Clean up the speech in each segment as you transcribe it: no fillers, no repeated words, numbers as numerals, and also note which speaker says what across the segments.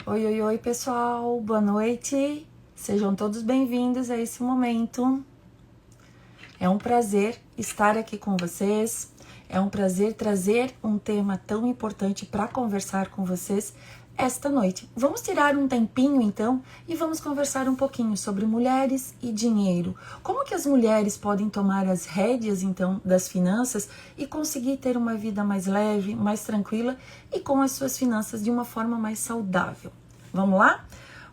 Speaker 1: Oi, oi, oi, pessoal, boa noite. Sejam todos bem-vindos a esse momento. É um prazer estar aqui com vocês. É um prazer trazer um tema tão importante para conversar com vocês esta noite. Vamos tirar um tempinho, então, e vamos conversar um pouquinho sobre mulheres e dinheiro. Como que as mulheres podem tomar as rédeas, então, das finanças e conseguir ter uma vida mais leve, mais tranquila e com as suas finanças de uma forma mais saudável. Vamos lá?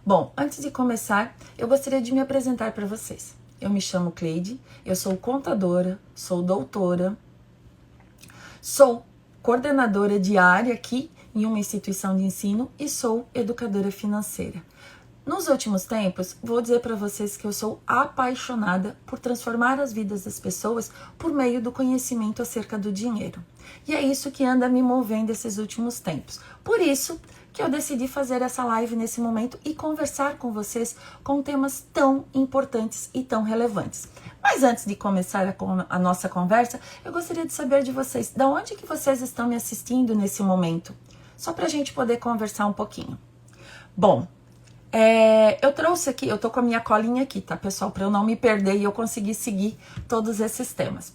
Speaker 1: Bom, antes de começar, eu gostaria de me apresentar para vocês. Eu me chamo Cleide, eu sou contadora, sou doutora, sou coordenadora de área aqui em uma instituição de ensino e sou educadora financeira. Nos últimos tempos, vou dizer para vocês que eu sou apaixonada por transformar as vidas das pessoas por meio do conhecimento acerca do dinheiro. E é isso que anda me movendo esses últimos tempos. Por isso que eu decidi fazer essa live nesse momento e conversar com vocês com temas tão importantes e tão relevantes. Mas antes de começar a nossa conversa, eu gostaria de saber de vocês, de onde que vocês estão me assistindo nesse momento? Só para a gente poder conversar um pouquinho. Bom, eu trouxe aqui, eu tô com a minha colinha aqui, tá, pessoal? Para eu não me perder e eu conseguir seguir todos esses temas.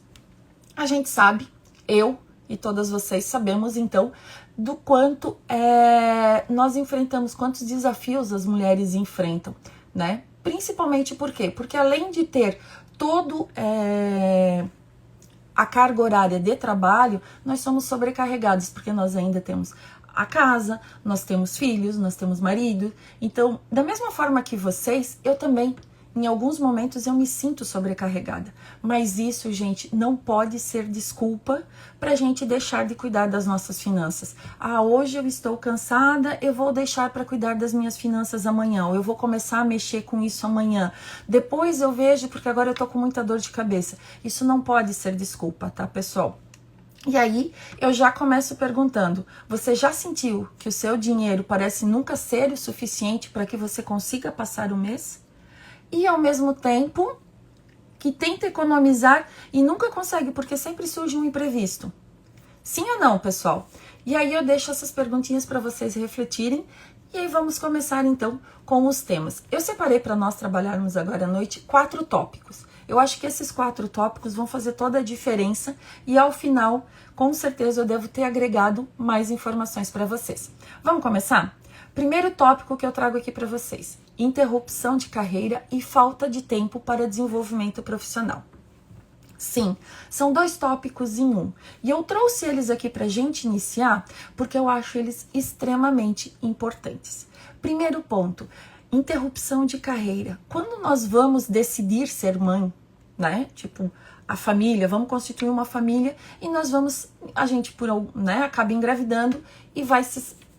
Speaker 1: A gente sabe, eu e todas vocês sabemos, então, do quanto nós enfrentamos, quantos desafios as mulheres enfrentam, né? Principalmente por quê? Porque além de ter todo a carga horária de trabalho, nós somos sobrecarregados, porque nós ainda temos a casa, nós temos filhos, nós temos marido. Então, da mesma forma que vocês, eu também, em alguns momentos, eu me sinto sobrecarregada. Mas isso, gente, não pode ser desculpa pra gente deixar de cuidar das nossas finanças. Ah, hoje eu estou cansada, eu vou deixar para cuidar das minhas finanças amanhã, ou eu vou começar a mexer com isso amanhã. Depois eu vejo, porque agora eu tô com muita dor de cabeça. Isso não pode ser desculpa, tá, pessoal? E aí, eu já começo perguntando, você já sentiu que o seu dinheiro parece nunca ser o suficiente para que você consiga passar o mês? E ao mesmo tempo, que tenta economizar e nunca consegue, porque sempre surge um imprevisto. Sim ou não, pessoal? E aí eu deixo essas perguntinhas para vocês refletirem, e aí vamos começar então com os temas. Eu separei para nós trabalharmos agora à noite 4 tópicos. Eu acho que esses 4 tópicos vão fazer toda a diferença e ao final, com certeza, eu devo ter agregado mais informações para vocês. Vamos começar? Primeiro tópico que eu trago aqui para vocês: interrupção de carreira e falta de tempo para desenvolvimento profissional. Sim, são 2 tópicos em um. E eu trouxe eles aqui para a gente iniciar porque eu acho eles extremamente importantes. Primeiro ponto: interrupção de carreira. Quando nós vamos decidir ser mãe, né? Tipo, a família, vamos constituir uma família e a gente acaba engravidando e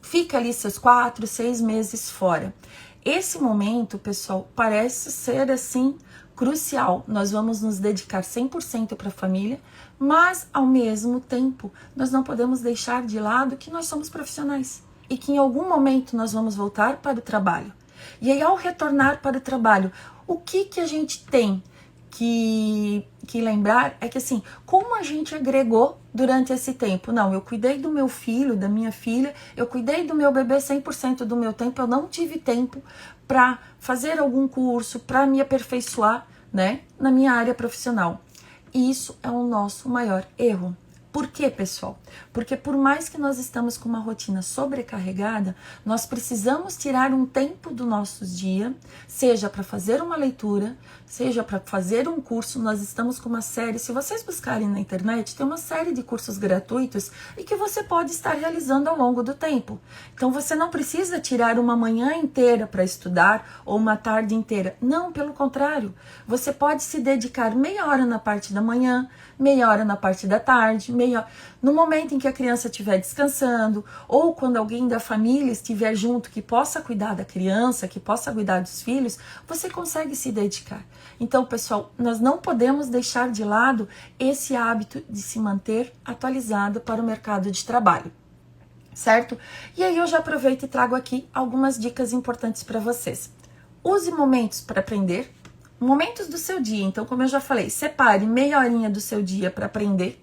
Speaker 1: fica ali seus 4, 6 meses fora. Esse momento, pessoal, parece ser assim crucial. Nós vamos nos dedicar 100% para a família, mas ao mesmo tempo nós não podemos deixar de lado que nós somos profissionais e que em algum momento nós vamos voltar para o trabalho. E aí, ao retornar para o trabalho, o que a gente tem que lembrar é que assim, como a gente agregou durante esse tempo? Não, eu cuidei do meu filho, da minha filha, eu cuidei do meu bebê 100% do meu tempo, eu não tive tempo para fazer algum curso, para me aperfeiçoar, né, na minha área profissional. E isso é o nosso maior erro. Por quê, pessoal? Porque por mais que nós estamos com uma rotina sobrecarregada, nós precisamos tirar um tempo do nosso dia, seja para fazer uma leitura, seja para fazer um curso. Nós estamos com uma série, se vocês buscarem na internet, tem uma série de cursos gratuitos e que você pode estar realizando ao longo do tempo. Então você não precisa tirar uma manhã inteira para estudar ou uma tarde inteira. Não, pelo contrário. Você pode se dedicar meia hora na parte da manhã, meia hora na parte da tarde, no momento em que a criança estiver descansando, ou quando alguém da família estiver junto que possa cuidar da criança, que possa cuidar dos filhos, você consegue se dedicar. Então, pessoal, nós não podemos deixar de lado esse hábito de se manter atualizado para o mercado de trabalho, certo? E aí eu já aproveito e trago aqui algumas dicas importantes para vocês. Use momentos para aprender, momentos do seu dia. Então, como eu já falei, separe meia horinha do seu dia para aprender.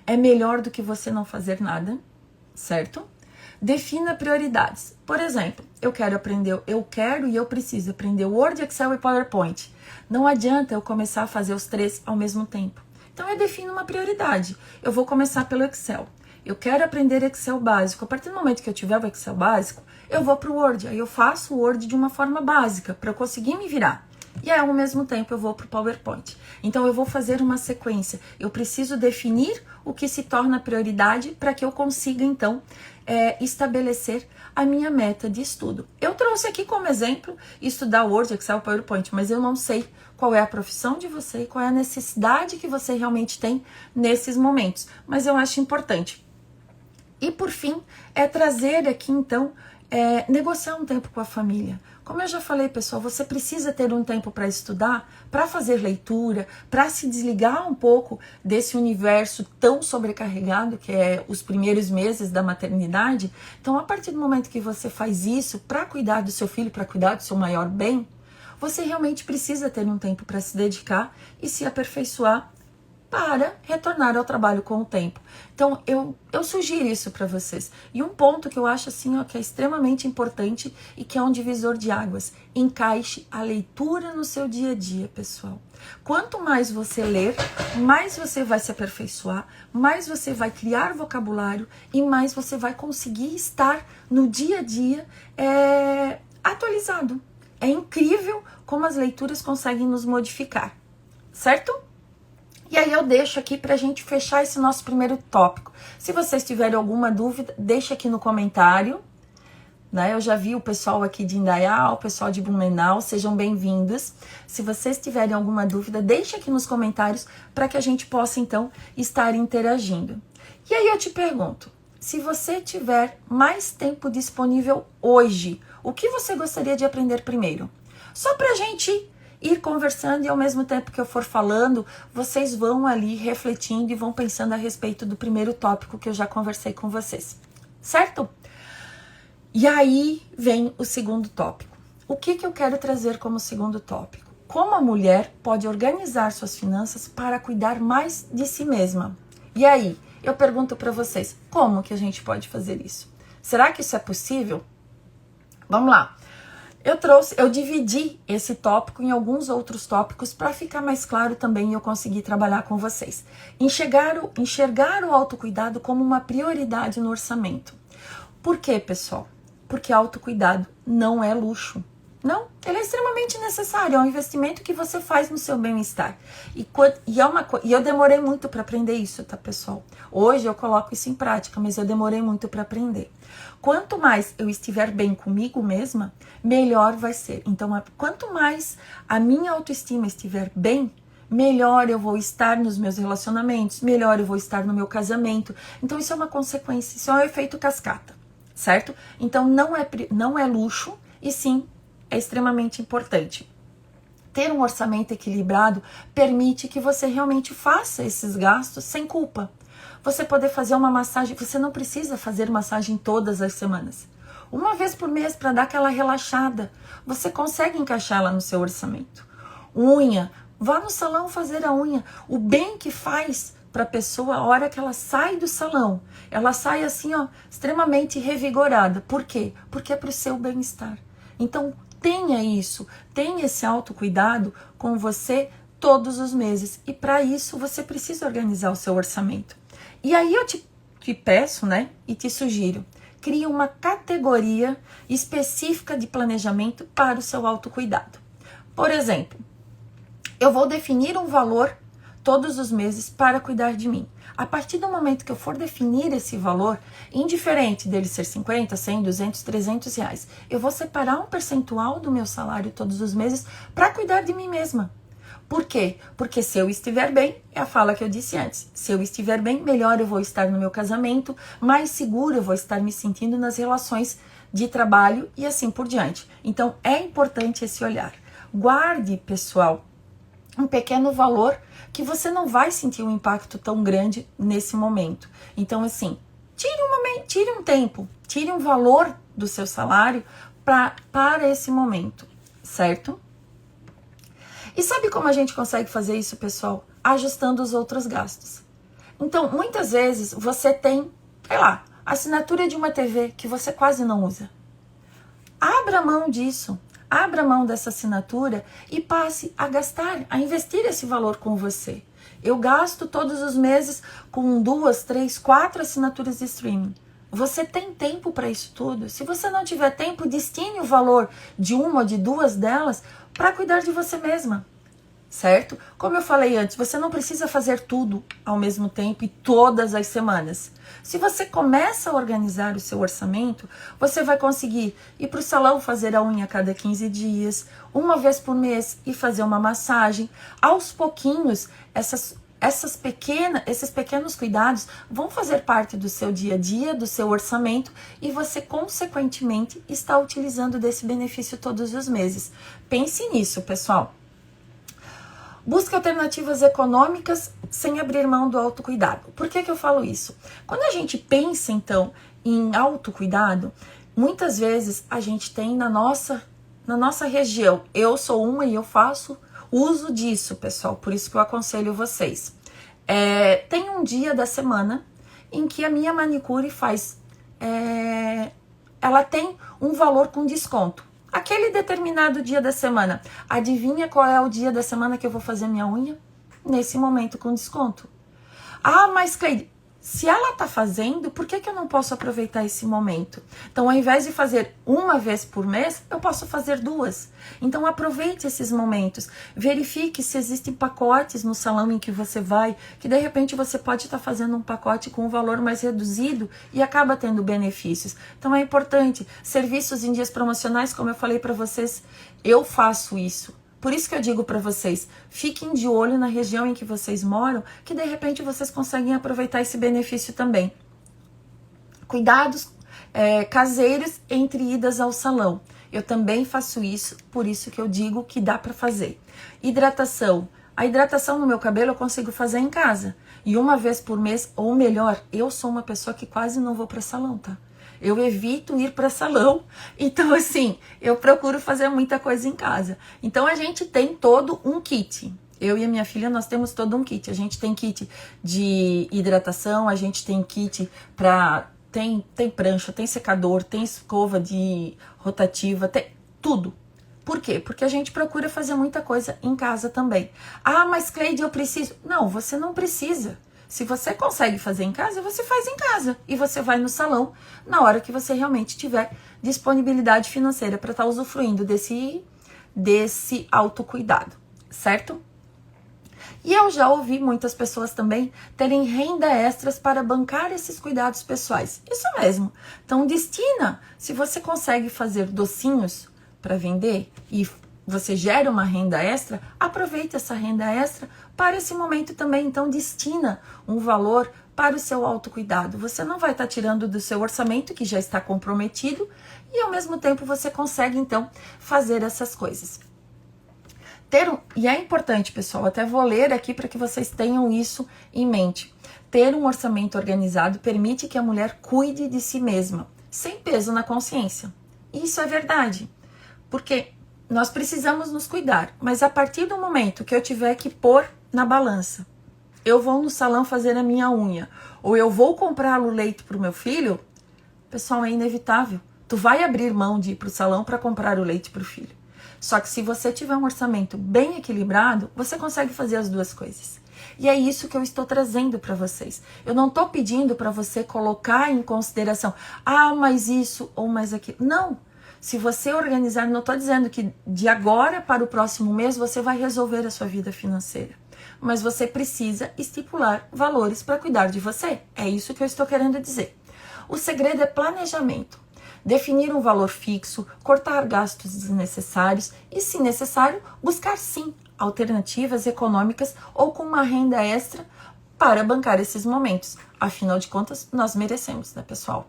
Speaker 1: É melhor do que você não fazer nada, certo? Defina prioridades. Por exemplo, eu quero e eu preciso aprender Word, Excel e PowerPoint. Não adianta eu começar a fazer os 3 ao mesmo tempo. Então eu defino uma prioridade. Eu vou começar pelo Excel. Eu quero aprender Excel básico. A partir do momento que eu tiver o Excel básico, eu vou para o Word. Aí eu faço o Word de uma forma básica, para eu conseguir me virar. E aí, ao mesmo tempo, eu vou para o PowerPoint. Então, eu vou fazer uma sequência. Eu preciso definir o que se torna prioridade para que eu consiga, então, estabelecer a minha meta de estudo. Eu trouxe aqui como exemplo estudar Word, Excel, PowerPoint, mas eu não sei qual é a profissão de você e qual é a necessidade que você realmente tem nesses momentos. Mas eu acho importante. E, por fim, trazer aqui, então, negociar um tempo com a família. Como eu já falei, pessoal, você precisa ter um tempo para estudar, para fazer leitura, para se desligar um pouco desse universo tão sobrecarregado que é os primeiros meses da maternidade. Então, a partir do momento que você faz isso para cuidar do seu filho, para cuidar do seu maior bem, você realmente precisa ter um tempo para se dedicar e se aperfeiçoar para retornar ao trabalho com o tempo. Então, eu sugiro isso para vocês. E um ponto que eu acho assim, que é extremamente importante e que é um divisor de águas. Encaixe a leitura no seu dia a dia, pessoal. Quanto mais você ler, mais você vai se aperfeiçoar, mais você vai criar vocabulário e mais você vai conseguir estar no dia a dia atualizado. É incrível como as leituras conseguem nos modificar, certo? E aí eu deixo aqui pra gente fechar esse nosso primeiro tópico. Se vocês tiverem alguma dúvida, deixa aqui no comentário. Né? Eu já vi o pessoal aqui de Indaial, o pessoal de Blumenau, sejam bem-vindos. Se vocês tiverem alguma dúvida, deixa aqui nos comentários para que a gente possa, então, estar interagindo. E aí eu te pergunto, se você tiver mais tempo disponível hoje, o que você gostaria de aprender primeiro? Só pra gente ir conversando e ao mesmo tempo que eu for falando, vocês vão ali refletindo e vão pensando a respeito do primeiro tópico que eu já conversei com vocês, certo? E aí vem o segundo tópico. O que eu quero trazer como segundo tópico? Como a mulher pode organizar suas finanças para cuidar mais de si mesma? E aí, eu pergunto para vocês, como que a gente pode fazer isso? Será que isso é possível? Vamos lá. Eu dividi esse tópico em alguns outros tópicos para ficar mais claro também e eu conseguir trabalhar com vocês. Enxergar o autocuidado como uma prioridade no orçamento. Por quê, pessoal? Porque autocuidado não é luxo. Não, ele é extremamente necessário, é um investimento que você faz no seu bem-estar. E eu demorei muito para aprender isso, tá, pessoal? Hoje eu coloco isso em prática, mas eu demorei muito para aprender. Quanto mais eu estiver bem comigo mesma, melhor vai ser. Então, quanto mais a minha autoestima estiver bem, melhor eu vou estar nos meus relacionamentos, melhor eu vou estar no meu casamento. Então, isso é uma consequência, isso é um efeito cascata, certo? Então, não é luxo, e sim, é extremamente importante. Ter um orçamento equilibrado permite que você realmente faça esses gastos sem culpa. Você poder fazer uma massagem, você não precisa fazer massagem todas as semanas. Uma vez por mês para dar aquela relaxada, você consegue encaixá-la no seu orçamento. Unha, vá no salão fazer a unha. O bem que faz para a pessoa a hora que ela sai do salão. Ela sai assim, extremamente revigorada. Por quê? Porque é para o seu bem-estar. Então, tenha isso, tenha esse autocuidado com você todos os meses. E para isso, você precisa organizar o seu orçamento. E aí eu te peço, né, e te sugiro, crie uma categoria específica de planejamento para o seu autocuidado. Por exemplo, eu vou definir um valor todos os meses para cuidar de mim. A partir do momento que eu for definir esse valor, indiferente dele ser 50, 100, 200, 300 reais, eu vou separar um percentual do meu salário todos os meses para cuidar de mim mesma. Por quê? Porque se eu estiver bem, é a fala que eu disse antes, se eu estiver bem, melhor eu vou estar no meu casamento, mais segura eu vou estar me sentindo nas relações de trabalho e assim por diante. Então, é importante esse olhar. Guarde, pessoal, um pequeno valor que você não vai sentir um impacto tão grande nesse momento. Então, assim, tire um tempo, tire um valor do seu salário para esse momento, certo? E sabe como a gente consegue fazer isso, pessoal? Ajustando os outros gastos. Então, muitas vezes você tem, sei lá, assinatura de uma TV que você quase não usa. Abra mão disso, abra mão dessa assinatura e passe a gastar, a investir esse valor com você. Eu gasto todos os meses com 2, 3, 4 assinaturas de streaming. Você tem tempo para isso tudo? Se você não tiver tempo, destine o valor de uma ou de 2 delas para cuidar de você mesma, certo? Como eu falei antes, você não precisa fazer tudo ao mesmo tempo e todas as semanas. Se você começa a organizar o seu orçamento, você vai conseguir ir para o salão fazer a unha a cada 15 dias, uma vez por mês e fazer uma massagem. Aos pouquinhos, esses pequenos cuidados vão fazer parte do seu dia a dia, do seu orçamento, e você, consequentemente, está utilizando desse benefício todos os meses. Pense nisso, pessoal. Busque alternativas econômicas sem abrir mão do autocuidado. Por que eu falo isso? Quando a gente pensa, então, em autocuidado, muitas vezes a gente tem na nossa região. Eu sou uma e eu faço uso disso, pessoal. Por isso que eu aconselho vocês. Tem um dia da semana em que a minha manicure faz... ela tem um valor com desconto. Aquele determinado dia da semana. Adivinha qual é o dia da semana que eu vou fazer minha unha? Nesse momento com desconto. Ah, mas Cleide, se ela tá fazendo, por que eu não posso aproveitar esse momento? Então, ao invés de fazer uma vez por mês, eu posso fazer 2. Então, aproveite esses momentos. Verifique se existem pacotes no salão em que você vai, que de repente você pode estar fazendo um pacote com um valor mais reduzido e acaba tendo benefícios. Então, é importante. Serviços em dias promocionais, como eu falei para vocês, eu faço isso. Por isso que eu digo para vocês, fiquem de olho na região em que vocês moram, que de repente vocês conseguem aproveitar esse benefício também. Cuidados caseiros entre idas ao salão. Eu também faço isso, por isso que eu digo que dá para fazer. Hidratação. A hidratação no meu cabelo eu consigo fazer em casa. E uma vez por mês, ou melhor, eu sou uma pessoa que quase não vou para salão, tá? Eu evito ir para salão, então assim, eu procuro fazer muita coisa em casa. Então a gente tem todo um kit. Eu e a minha filha, nós temos todo um kit. A gente tem kit de hidratação, a gente tem kit para... Tem prancha, tem secador, tem escova de rotativa, tem tudo. Por quê? Porque a gente procura fazer muita coisa em casa também. Ah, mas Cleide, eu preciso... Não, você não precisa. Se você consegue fazer em casa, você faz em casa. E você vai no salão na hora que você realmente tiver disponibilidade financeira para estar usufruindo desse autocuidado, certo? E eu já ouvi muitas pessoas também terem renda extras para bancar esses cuidados pessoais. Isso mesmo. Então, destina. Se você consegue fazer docinhos para vender e você gera uma renda extra, aproveite essa renda extra para esse momento também. Então, destina um valor para o seu autocuidado. Você não vai estar tirando do seu orçamento, que já está comprometido, e ao mesmo tempo você consegue, então, fazer essas coisas. E é importante, pessoal, até vou ler aqui para que vocês tenham isso em mente. Ter um orçamento organizado permite que a mulher cuide de si mesma, sem peso na consciência. Isso é verdade, porque nós precisamos nos cuidar, mas a partir do momento que eu tiver que pôr na balança, eu vou no salão fazer a minha unha, ou eu vou comprar o leite para o meu filho, pessoal, é inevitável. Tu vai abrir mão de ir para o salão para comprar o leite para o filho. Só que se você tiver um orçamento bem equilibrado, você consegue fazer as duas coisas. E é isso que eu estou trazendo para vocês. Eu não estou pedindo para você colocar em consideração, ah, mas isso ou mais aquilo. Não. Se você organizar, não estou dizendo que de agora para o próximo mês você vai resolver a sua vida financeira. Mas você precisa estipular valores para cuidar de você. É isso que eu estou querendo dizer. O segredo é planejamento. Definir um valor fixo, cortar gastos desnecessários e, se necessário, buscar sim alternativas econômicas ou com uma renda extra para bancar esses momentos. Afinal de contas, nós merecemos, né, pessoal?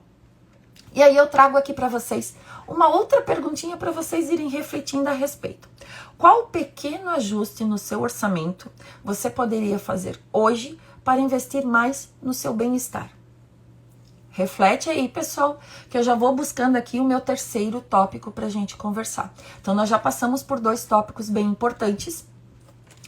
Speaker 1: E aí eu trago aqui para vocês uma outra perguntinha para vocês irem refletindo a respeito. Qual pequeno ajuste no seu orçamento você poderia fazer hoje para investir mais no seu bem-estar? Reflete aí, pessoal, que eu já vou buscando aqui o meu terceiro tópico para a gente conversar. Então, nós já passamos por 2 tópicos bem importantes.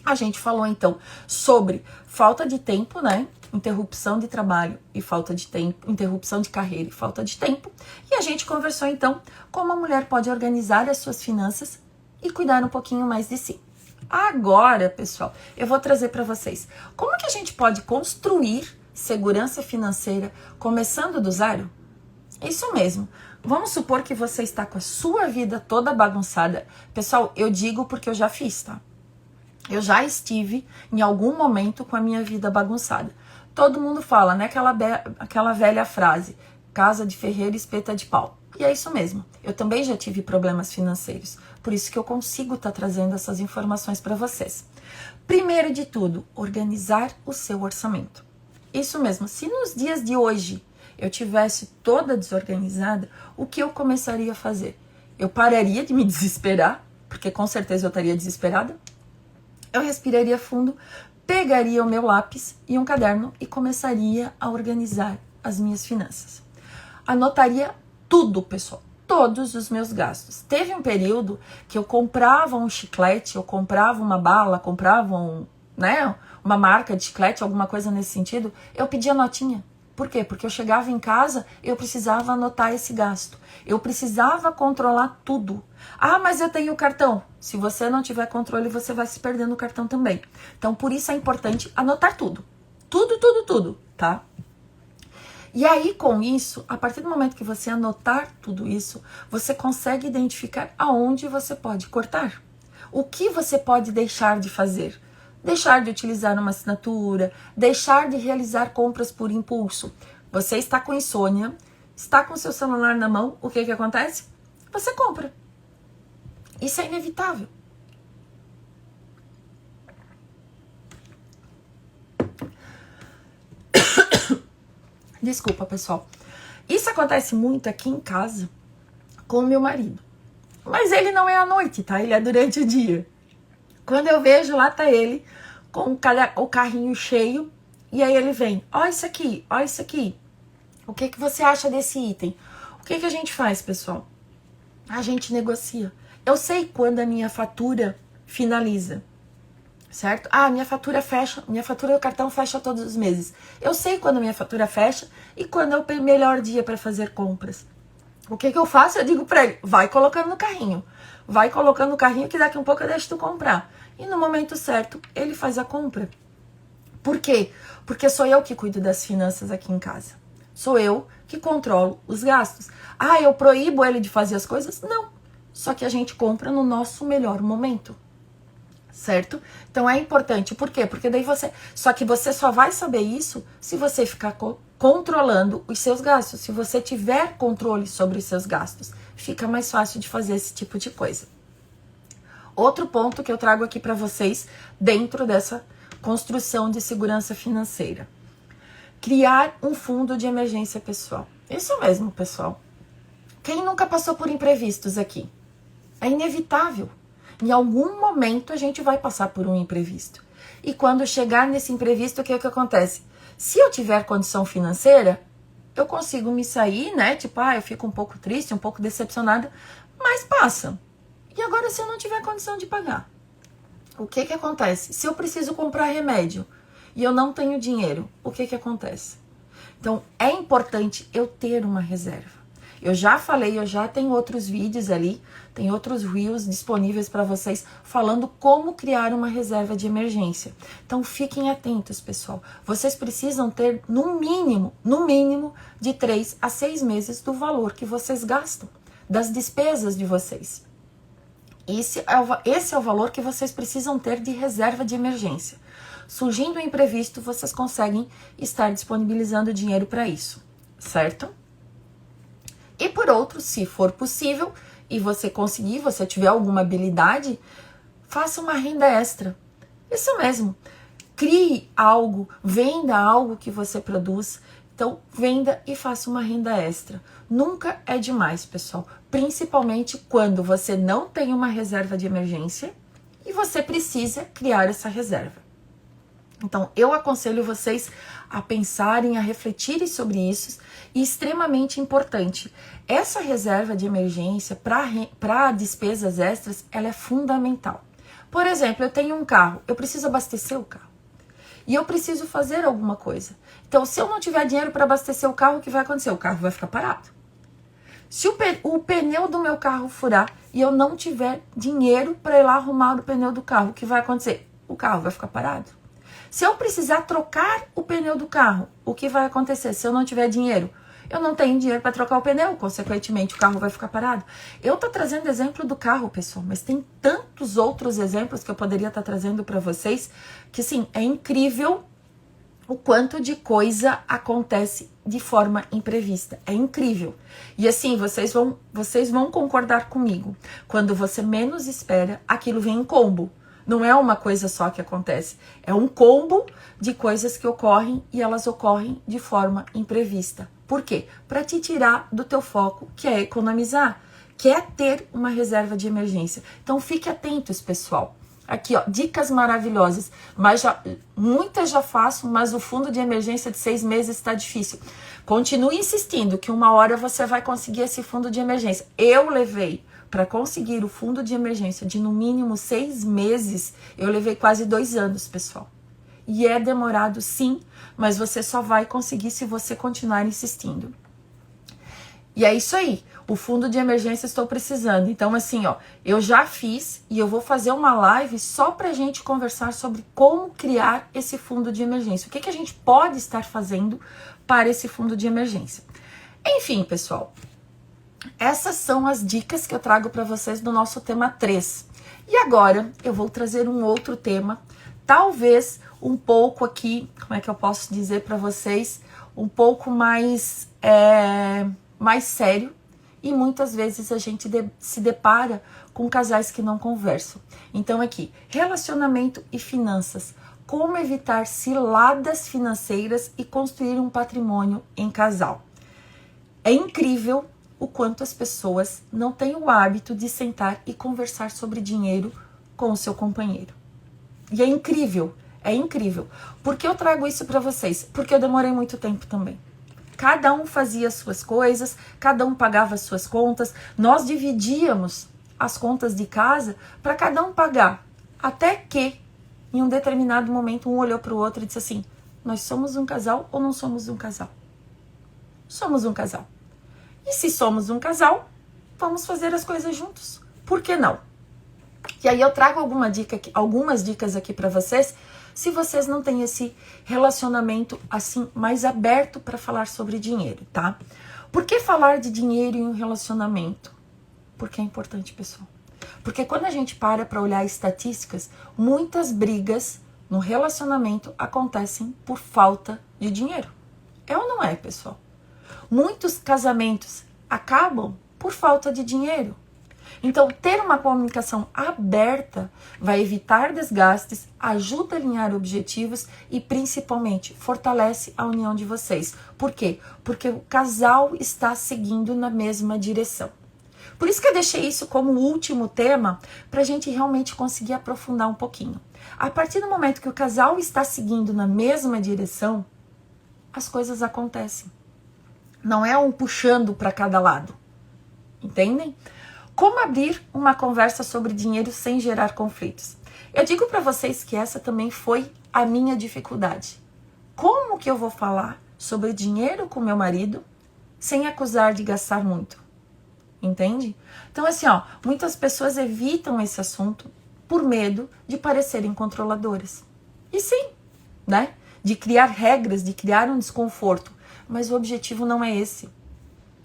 Speaker 1: A gente falou, então, sobre falta de tempo, né? interrupção de trabalho e falta de tempo, interrupção de carreira e falta de tempo. E a gente conversou então como a mulher pode organizar as suas finanças e cuidar um pouquinho mais de si. Agora, pessoal, eu vou trazer para vocês como que a gente pode construir segurança financeira começando do zero? Isso mesmo. Vamos supor que você está com a sua vida toda bagunçada. Pessoal, eu digo porque eu já fiz, tá? Eu já estive em algum momento com a minha vida bagunçada. Todo mundo fala, né? Aquela velha frase, casa de ferreiro, espeta de pau. E é isso mesmo. Eu também já tive problemas financeiros. Por isso que eu consigo estar trazendo essas informações para vocês. Primeiro de tudo, organizar o seu orçamento. Isso mesmo. Se nos dias de hoje eu tivesse toda desorganizada, o que eu começaria a fazer? Eu pararia de me desesperar, porque com certeza eu estaria desesperada. Eu respiraria fundo, pegaria o meu lápis e um caderno e começaria a organizar as minhas finanças. Anotaria tudo, pessoal, todos os meus gastos. Teve um período que eu comprava um chiclete, eu comprava uma bala, comprava uma marca de chiclete, alguma coisa nesse sentido, eu pedia notinha. Por quê? Porque eu chegava em casa, eu precisava anotar esse gasto. Eu precisava controlar tudo. Ah, mas eu tenho cartão. Se você não tiver controle, você vai se perder no cartão também. Então, por isso é importante anotar tudo. Tudo, tá? E aí, com isso, a partir do momento que você anotar tudo isso, você consegue identificar aonde você pode cortar. O que você pode deixar de fazer. Deixar de utilizar uma assinatura, deixar de realizar compras por impulso. Você está com insônia, está com seu celular na mão, o que acontece? Você compra. Isso é inevitável. Desculpa, pessoal. Isso acontece muito aqui em casa com o meu marido. Mas ele não é à noite, tá? Ele é durante o dia. Quando eu vejo, lá tá ele com o carrinho cheio. E aí ele vem, ó isso aqui, ó isso aqui. O que você acha desse item? O que a gente faz, pessoal? A gente negocia. Eu sei quando a minha fatura finaliza, certo? Ah, minha fatura fecha, minha fatura do cartão fecha todos os meses. Eu sei quando a minha fatura fecha e quando é o melhor dia para fazer compras. O que eu faço? Eu digo para ele, vai colocando no carrinho. Vai colocando no carrinho que daqui a um pouco eu deixo tu comprar. E no momento certo, ele faz a compra. Por quê? Porque sou eu que cuido das finanças aqui em casa. Sou eu que controlo os gastos. Ah, eu proíbo ele de fazer as coisas? Não. Só que a gente compra no nosso melhor momento. Certo? Então é importante. Por quê? Porque daí Só que você só vai saber isso se você ficar controlando os seus gastos. Se você tiver controle sobre os seus gastos, fica mais fácil de fazer esse tipo de coisa. Outro ponto que eu trago aqui para vocês dentro dessa construção de segurança financeira. Criar um fundo de emergência pessoal. Isso mesmo, pessoal. Quem nunca passou por imprevistos aqui? É inevitável. Em algum momento a gente vai passar por um imprevisto. E quando chegar nesse imprevisto, o que acontece? Se eu tiver condição financeira, eu consigo me sair, né? Tipo, eu fico um pouco triste, um pouco decepcionada, mas passa. E agora se eu não tiver condição de pagar? O que acontece? Se eu preciso comprar remédio e eu não tenho dinheiro, o que acontece? Então, é importante eu ter uma reserva. Eu já falei, eu já tenho outros vídeos ali, tem outros reels disponíveis para vocês falando como criar uma reserva de emergência. Então, fiquem atentos, pessoal. Vocês precisam ter, no mínimo, de 3 a 6 meses do valor que vocês gastam, das despesas de vocês. Esse é o valor que vocês precisam ter de reserva de emergência. Surgindo um imprevisto, vocês conseguem estar disponibilizando dinheiro para isso, certo? E por outro, se for possível, e você conseguir, você tiver alguma habilidade, faça uma renda extra. Isso mesmo. Crie algo, venda algo que você produz. Então, venda e faça uma renda extra. Nunca é demais, pessoal. Principalmente quando você não tem uma reserva de emergência e você precisa criar essa reserva. Então, eu aconselho vocês a pensarem, a refletirem sobre isso. E extremamente importante, essa reserva de emergência para despesas extras, ela é fundamental. Por exemplo, eu tenho um carro, eu preciso abastecer o carro. e eu preciso fazer alguma coisa. Então, se eu não tiver dinheiro para abastecer o carro, o que vai acontecer? O carro vai ficar parado. Se o pneu do meu carro furar e eu não tiver dinheiro para ir lá arrumar o pneu do carro, o que vai acontecer? O carro vai ficar parado. Se eu precisar trocar o pneu do carro, o que vai acontecer? Se eu não tiver dinheiro, eu não tenho dinheiro para trocar o pneu, consequentemente o carro vai ficar parado. Eu tô trazendo exemplo do carro, pessoal, mas tem tantos outros exemplos que eu poderia estar trazendo para vocês, que sim, é incrível o quanto de coisa acontece de forma imprevista. É incrível. E assim, vocês vão concordar comigo. Quando você menos espera, aquilo vem em combo. Não é uma coisa só que acontece. É um combo de coisas que ocorrem e elas ocorrem de forma imprevista. Por quê? Para te tirar do teu foco, que é economizar, que é ter uma reserva de emergência. Então fique atentos, pessoal. Aqui, ó, dicas maravilhosas, mas muitas já faço, mas o fundo de emergência de 6 meses está difícil. Continue insistindo que uma hora você vai conseguir esse fundo de emergência. Eu levei para conseguir o fundo de emergência de no mínimo 6 meses, eu levei quase 2 anos, pessoal. E é demorado sim, mas você só vai conseguir se você continuar insistindo. E é isso aí. O fundo de emergência estou precisando. Então, assim, ó, eu já fiz e eu vou fazer uma live só pra gente conversar sobre como criar esse fundo de emergência. O que a gente pode estar fazendo para esse fundo de emergência. Enfim, pessoal, essas são as dicas que eu trago para vocês do nosso tema 3. E agora eu vou trazer um outro tema, talvez um pouco aqui, como é que eu posso dizer para vocês, um pouco mais sério. E muitas vezes a gente se depara com casais que não conversam. Então aqui, relacionamento e finanças. Como evitar ciladas financeiras e construir um patrimônio em casal. É incrível o quanto as pessoas não têm o hábito de sentar e conversar sobre dinheiro com o seu companheiro. E é incrível. Por que eu trago isso para vocês? Porque eu demorei muito tempo também. Cada um fazia as suas coisas, cada um pagava as suas contas. Nós dividíamos as contas de casa para cada um pagar. Até que, em um determinado momento, um olhou para o outro e disse assim: nós somos um casal ou não somos um casal? Somos um casal. E se somos um casal, vamos fazer as coisas juntos. Por que não? E aí eu trago algumas dicas aqui para vocês, se vocês não têm esse relacionamento assim mais aberto para falar sobre dinheiro, tá? Por que falar de dinheiro em um relacionamento? Porque é importante, pessoal. Porque quando a gente para olhar estatísticas, muitas brigas no relacionamento acontecem por falta de dinheiro. É ou não é, pessoal? Muitos casamentos acabam por falta de dinheiro. Então, ter uma comunicação aberta vai evitar desgastes, ajuda a alinhar objetivos e, principalmente, fortalece a união de vocês. Por quê? Porque o casal está seguindo na mesma direção. Por isso que eu deixei isso como último tema, para a gente realmente conseguir aprofundar um pouquinho. A partir do momento que o casal está seguindo na mesma direção, as coisas acontecem. Não é um puxando para cada lado. Entendem? Como abrir uma conversa sobre dinheiro sem gerar conflitos? Eu digo para vocês que essa também foi a minha dificuldade. Como que eu vou falar sobre dinheiro com meu marido sem acusar de gastar muito? Entende? Então assim, ó, muitas pessoas evitam esse assunto por medo de parecerem controladoras. E sim, né? De criar regras, de criar um desconforto. Mas o objetivo não é esse.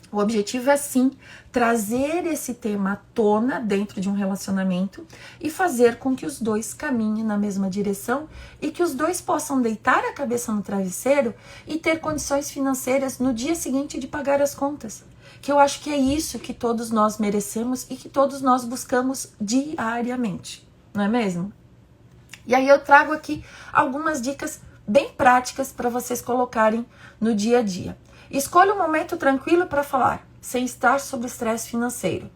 Speaker 1: O objetivo é sim trazer esse tema à tona dentro de um relacionamento e fazer com que os dois caminhem na mesma direção e que os dois possam deitar a cabeça no travesseiro e ter condições financeiras no dia seguinte de pagar as contas. Que eu acho que é isso que todos nós merecemos e que todos nós buscamos diariamente, não é mesmo? E aí eu trago aqui algumas dicas bem práticas para vocês colocarem no dia a dia. Escolha um momento tranquilo para falar, sem estar sob estresse financeiro.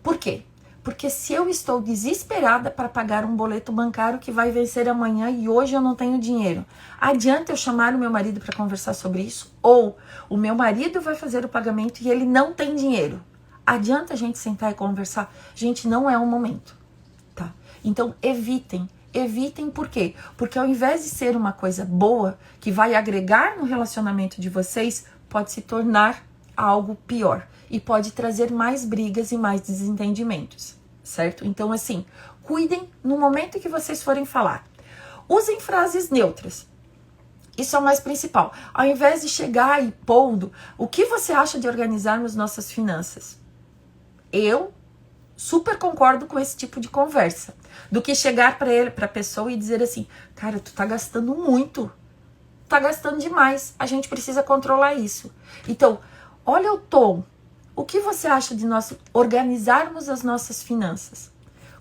Speaker 1: Por quê? Porque se eu estou desesperada para pagar um boleto bancário que vai vencer amanhã e hoje eu não tenho dinheiro, adianta eu chamar o meu marido para conversar sobre isso? Ou o meu marido vai fazer o pagamento e ele não tem dinheiro? Adianta a gente sentar e conversar? Gente, não é o momento, tá? Então evitem Evitem, por quê? Porque ao invés de ser uma coisa boa, que vai agregar no relacionamento de vocês, pode se tornar algo pior. E pode trazer mais brigas e mais desentendimentos, certo? Então, assim, cuidem no momento que vocês forem falar. Usem frases neutras. Isso é o mais principal. Ao invés de chegar e pondo, o que você acha de organizarmos nossas finanças? Eu super concordo com esse tipo de conversa. Do que chegar para a pessoa e dizer assim, cara, tu tá gastando muito. Tá gastando demais. A gente precisa controlar isso. Então, olha o tom. O que você acha de nós organizarmos as nossas finanças?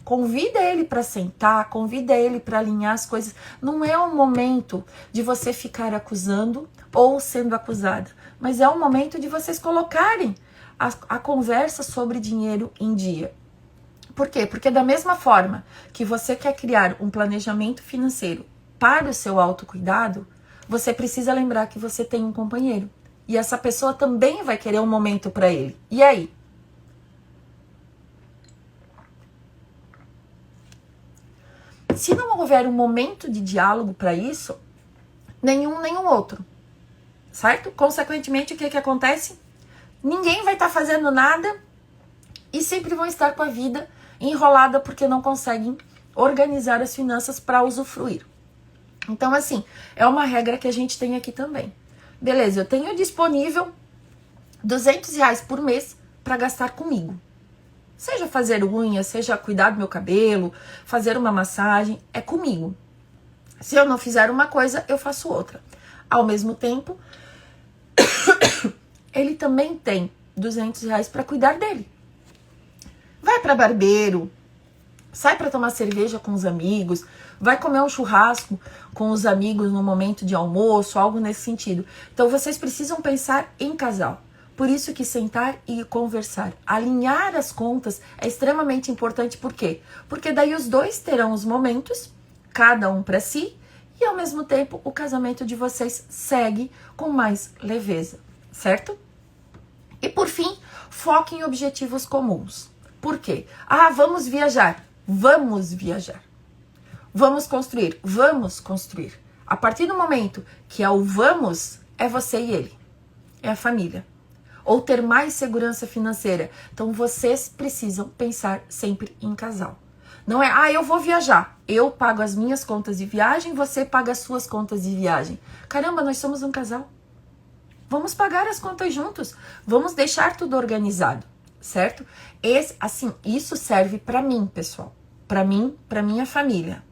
Speaker 1: Convida ele para sentar, convida ele para alinhar as coisas. Não é um momento de você ficar acusando ou sendo acusada, mas é um momento de vocês colocarem a conversa sobre dinheiro em dia. Por quê? Porque da mesma forma que você quer criar um planejamento financeiro para o seu autocuidado, você precisa lembrar que você tem um companheiro. E essa pessoa também vai querer um momento para ele. E aí? Se não houver um momento de diálogo para isso, nenhum outro, certo? Consequentemente, o que acontece? Ninguém vai estar fazendo nada e sempre vão estar com a vida enrolada porque não conseguem organizar as finanças para usufruir. Então, assim, é uma regra que a gente tem aqui também. Beleza, eu tenho disponível R$200 por mês para gastar comigo. Seja fazer unha, seja cuidar do meu cabelo, fazer uma massagem, é comigo. Se eu não fizer uma coisa, eu faço outra. Ao mesmo tempo, ele também tem R$200 para cuidar dele. Vai para barbeiro, sai para tomar cerveja com os amigos, vai comer um churrasco com os amigos no momento de almoço, algo nesse sentido. Então vocês precisam pensar em casal. Por isso que sentar e conversar, alinhar as contas é extremamente importante. Por quê? Porque daí os dois terão os momentos, cada um para si, e ao mesmo tempo o casamento de vocês segue com mais leveza, certo? E por fim, foque em objetivos comuns. Por quê? Ah, vamos viajar. Vamos viajar. Vamos construir. Vamos construir. A partir do momento que é o vamos, é você e ele. É a família. Ou ter mais segurança financeira. Então, vocês precisam pensar sempre em casal. Não é, eu vou viajar. Eu pago as minhas contas de viagem, você paga as suas contas de viagem. Caramba, nós somos um casal. Vamos pagar as contas juntos. Vamos deixar tudo organizado, certo? Isso serve para mim, pessoal. Para mim, para minha família.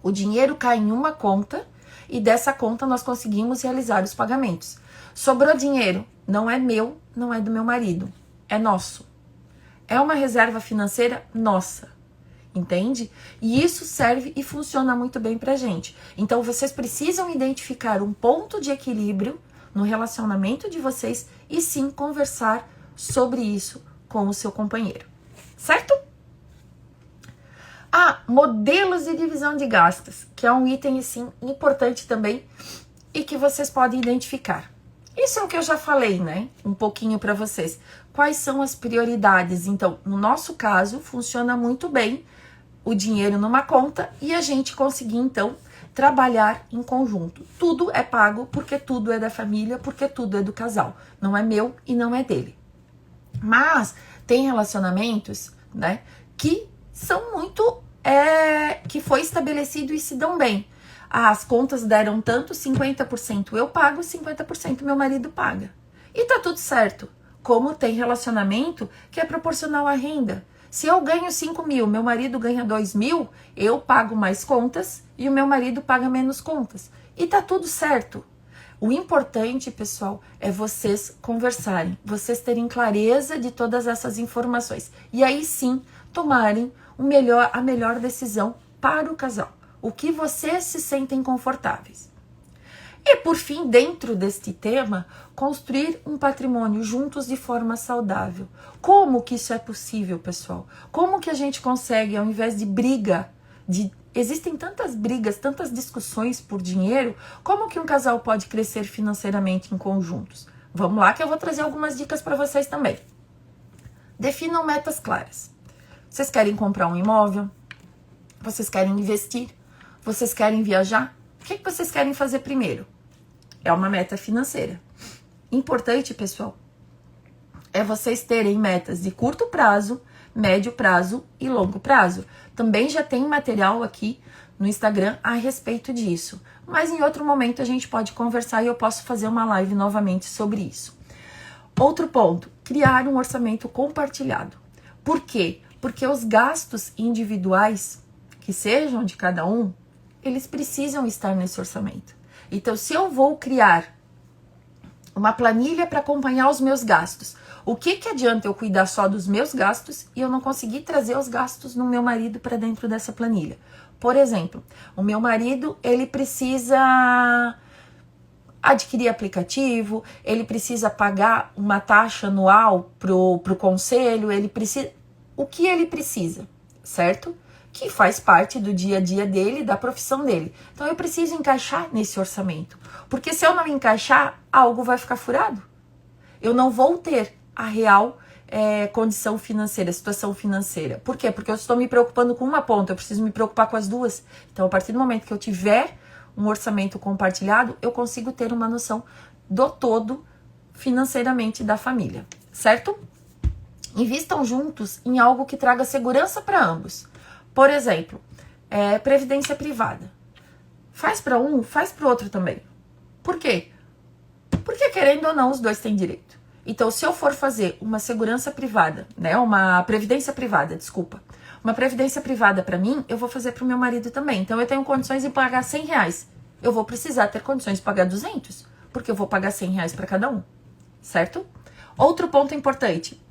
Speaker 1: O dinheiro cai em uma conta e dessa conta nós conseguimos realizar os pagamentos. Sobrou dinheiro, não é meu, não é do meu marido, é nosso. É uma reserva financeira nossa, entende? E isso serve e funciona muito bem pra gente. Então vocês precisam identificar um ponto de equilíbrio no relacionamento de vocês e sim conversar sobre isso com o seu companheiro, certo? Modelos de divisão de gastos, que é um item assim importante também e que vocês podem identificar. Isso é o que eu já falei, né? Um pouquinho para vocês. Quais são as prioridades? Então, no nosso caso, funciona muito bem o dinheiro numa conta e a gente conseguir, então, trabalhar em conjunto. Tudo é pago porque tudo é da família, porque tudo é do casal. Não é meu e não é dele. Mas tem relacionamentos, né, que são muito... que foi estabelecido e se dão bem. As contas deram tanto, 50% eu pago, 50% meu marido paga. E tá tudo certo. Como tem relacionamento que é proporcional à renda. Se eu ganho 5 mil, meu marido ganha 2 mil, eu pago mais contas e o meu marido paga menos contas. E tá tudo certo. O importante, pessoal, é vocês conversarem, vocês terem clareza de todas essas informações. E aí sim, tomarem a melhor decisão para o casal. O que vocês se sentem confortáveis. E por fim, dentro deste tema, construir um patrimônio juntos de forma saudável. Como que isso é possível, pessoal? Como que a gente consegue, ao invés de briga, existem tantas brigas, tantas discussões por dinheiro, como que um casal pode crescer financeiramente em conjuntos? Vamos lá que eu vou trazer algumas dicas para vocês também. Definam metas claras. Vocês querem comprar um imóvel? Vocês querem investir? Vocês querem viajar? O que vocês querem fazer primeiro? É uma meta financeira. Importante, pessoal, é vocês terem metas de curto prazo, médio prazo e longo prazo. Também já tem material aqui no Instagram a respeito disso. Mas em outro momento a gente pode conversar e eu posso fazer uma live novamente sobre isso. Outro ponto, criar um orçamento compartilhado. Por quê? Porque os gastos individuais, que sejam de cada um, eles precisam estar nesse orçamento. Então, se eu vou criar uma planilha para acompanhar os meus gastos, o que adianta eu cuidar só dos meus gastos e eu não conseguir trazer os gastos do meu marido para dentro dessa planilha? Por exemplo, o meu marido, ele precisa adquirir aplicativo, ele precisa pagar uma taxa anual pro conselho, ele precisa... O que ele precisa, certo? Que faz parte do dia a dia dele, da profissão dele. Então eu preciso encaixar nesse orçamento. Porque se eu não encaixar, algo vai ficar furado. Eu não vou ter a real condição financeira, situação financeira. Por quê? Porque eu estou me preocupando com uma ponta, eu preciso me preocupar com as duas. Então, a partir do momento que eu tiver um orçamento compartilhado, eu consigo ter uma noção do todo financeiramente da família, certo? Invistam juntos em algo que traga segurança para ambos. Por exemplo, previdência privada. Faz para um, faz para o outro também. Por quê? Porque querendo ou não, os dois têm direito. Então, se eu for fazer uma segurança privada, né, uma previdência privada, desculpa, uma previdência privada para mim, eu vou fazer para o meu marido também. Então, eu tenho condições de pagar R$100. Eu vou precisar ter condições de pagar 200, porque eu vou pagar R$100 para cada um, certo? Outro ponto importante.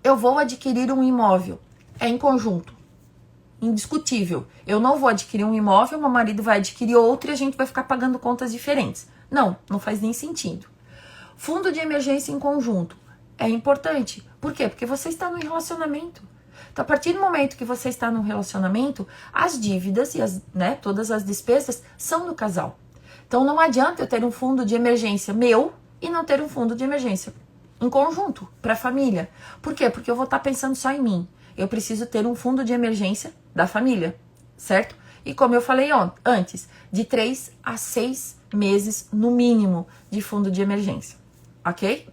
Speaker 1: Eu vou adquirir um imóvel. É em conjunto. Indiscutível. Eu não vou adquirir um imóvel, meu marido vai adquirir outro e a gente vai ficar pagando contas diferentes. Não, não faz nem sentido. Fundo de emergência em conjunto. É importante. Por quê? Porque você está no relacionamento. Então, a partir do momento que você está no relacionamento, as dívidas e todas as despesas são do casal. Então, não adianta eu ter um fundo de emergência meu e não ter um fundo de emergência em conjunto, para a família. Por quê? Porque eu vou estar pensando só em mim. Eu preciso ter um fundo de emergência da família, certo? E como eu falei antes, de 3 a 6 meses no mínimo de fundo de emergência, ok?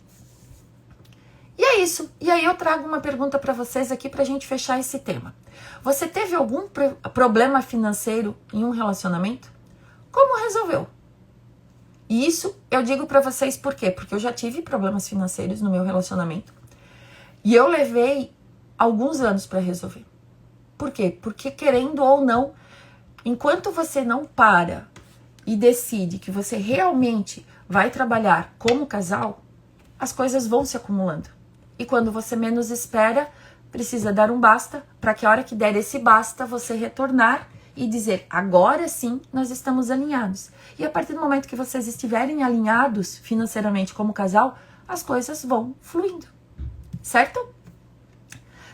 Speaker 1: E é isso. E aí eu trago uma pergunta para vocês aqui para a gente fechar esse tema. Você teve algum problema financeiro em um relacionamento? Como resolveu? E isso eu digo para vocês por quê? Porque eu já tive problemas financeiros no meu relacionamento. E eu levei alguns anos para resolver. Por quê? Porque querendo ou não, enquanto você não para e decide que você realmente vai trabalhar como casal, as coisas vão se acumulando. E quando você menos espera, precisa dar um basta, para que a hora que der esse basta, você retornar e dizer, agora sim, nós estamos alinhados. E a partir do momento que vocês estiverem alinhados financeiramente como casal, as coisas vão fluindo, certo?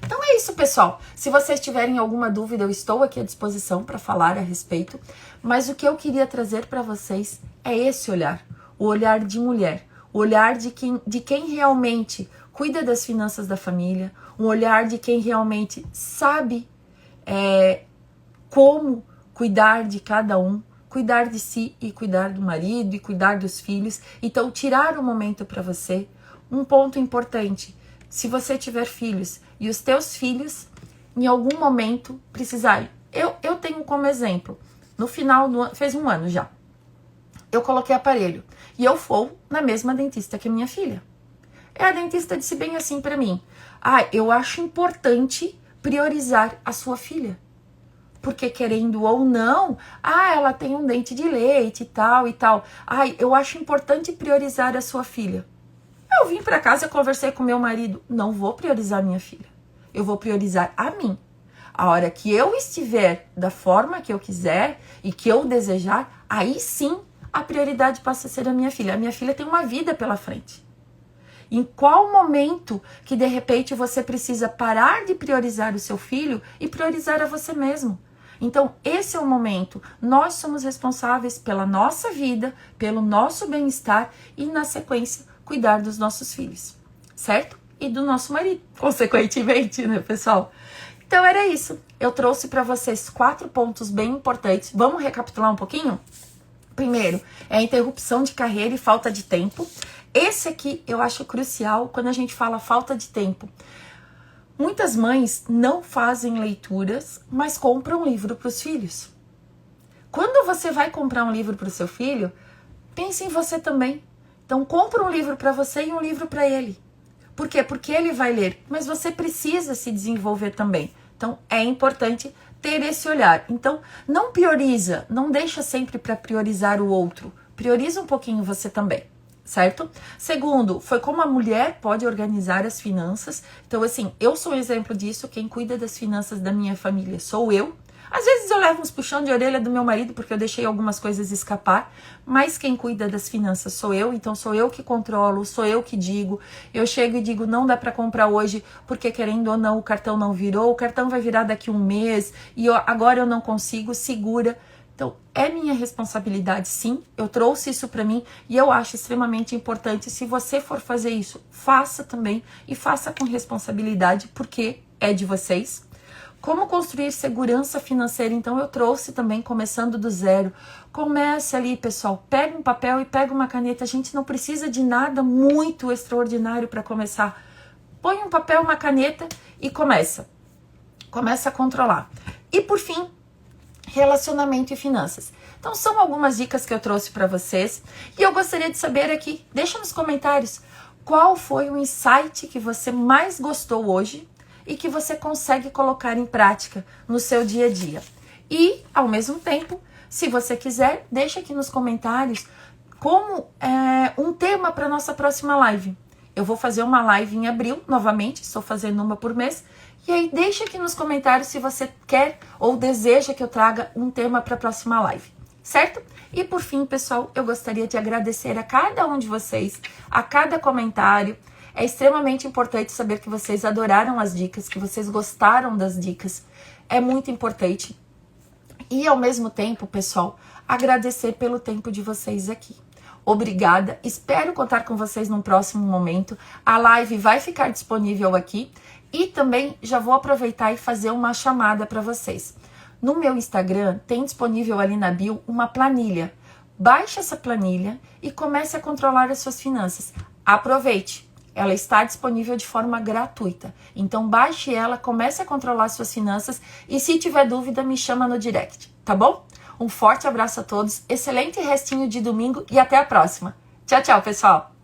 Speaker 1: Então é isso, pessoal. Se vocês tiverem alguma dúvida, eu estou aqui à disposição para falar a respeito. Mas o que eu queria trazer para vocês é esse olhar, o olhar de mulher, o olhar de quem realmente cuida das finanças da família, um olhar de quem realmente sabe como cuidar de cada um, cuidar de si e cuidar do marido e cuidar dos filhos. Então, tirar um momento para você. Um ponto importante, se você tiver filhos e os teus filhos em algum momento precisarem. Eu tenho como exemplo, no final do ano, fez um ano já, eu coloquei aparelho e eu vou na mesma dentista que a minha filha. A dentista disse bem assim para mim, eu acho importante priorizar a sua filha. Porque querendo ou não, ela tem um dente de leite e tal e tal. Eu acho importante priorizar a sua filha. Eu vim para casa e conversei com meu marido. Não vou priorizar minha filha. Eu vou priorizar a mim. A hora que eu estiver da forma que eu quiser e que eu desejar, aí sim a prioridade passa a ser a minha filha. A minha filha tem uma vida pela frente. Em qual momento que de repente você precisa parar de priorizar o seu filho e priorizar a você mesmo? Então, esse é o momento. Nós somos responsáveis pela nossa vida, pelo nosso bem-estar e, na sequência, cuidar dos nossos filhos, certo? E do nosso marido, consequentemente, né, pessoal? Então era isso. Eu trouxe para vocês 4 pontos bem importantes. Vamos recapitular um pouquinho? Primeiro, é a interrupção de carreira e falta de tempo. Esse aqui eu acho crucial quando a gente fala falta de tempo. Muitas mães não fazem leituras, mas compram um livro para os filhos. Quando você vai comprar um livro para o seu filho, pense em você também. Então, compra um livro para você e um livro para ele. Por quê? Porque ele vai ler, mas você precisa se desenvolver também. Então, é importante ter esse olhar. Então, não prioriza, não deixa sempre para priorizar o outro. Prioriza um pouquinho você também, certo? Segundo, foi como a mulher pode organizar as finanças. Então, assim, eu sou um exemplo disso. Quem cuida das finanças da minha família sou eu. Às vezes eu levo uns puxão de orelha do meu marido porque eu deixei algumas coisas escapar, mas quem cuida das finanças sou eu, então sou eu que controlo, sou eu que digo. Eu chego e digo, não dá para comprar hoje porque querendo ou não o cartão não virou, o cartão vai virar daqui um mês e agora eu não consigo, segura. Então é minha responsabilidade, sim, eu trouxe isso para mim e eu acho extremamente importante. Se você for fazer isso, faça também e faça com responsabilidade porque é de vocês. Como construir segurança financeira? Então eu trouxe também, começando do zero. Comece ali, pessoal, pega um papel e pega uma caneta. A gente não precisa de nada muito extraordinário para começar. Põe um papel, uma caneta e começa. Começa a controlar. E por fim, relacionamento e finanças. Então são algumas dicas que eu trouxe para vocês. E eu gostaria de saber aqui, deixa nos comentários, qual foi o insight que você mais gostou hoje e que você consegue colocar em prática no seu dia a dia. E, ao mesmo tempo, se você quiser, deixa aqui nos comentários como um tema para nossa próxima live. Eu vou fazer uma live em abril, novamente, estou fazendo uma por mês. E aí, deixa aqui nos comentários se você quer ou deseja que eu traga um tema para a próxima live, certo? E por fim, pessoal, eu gostaria de agradecer a cada um de vocês, a cada comentário. É extremamente importante saber que vocês adoraram as dicas, que vocês gostaram das dicas. É muito importante. E ao mesmo tempo, pessoal, agradecer pelo tempo de vocês aqui. Obrigada. Espero contar com vocês num próximo momento. A live vai ficar disponível aqui. E também já vou aproveitar e fazer uma chamada para vocês. No meu Instagram tem disponível ali na bio uma planilha. Baixe essa planilha e comece a controlar as suas finanças. Aproveite! Ela está disponível de forma gratuita. Então baixe ela, comece a controlar suas finanças e se tiver dúvida me chama no direct, tá bom? Um forte abraço a todos, excelente restinho de domingo e até a próxima. Tchau, tchau, pessoal!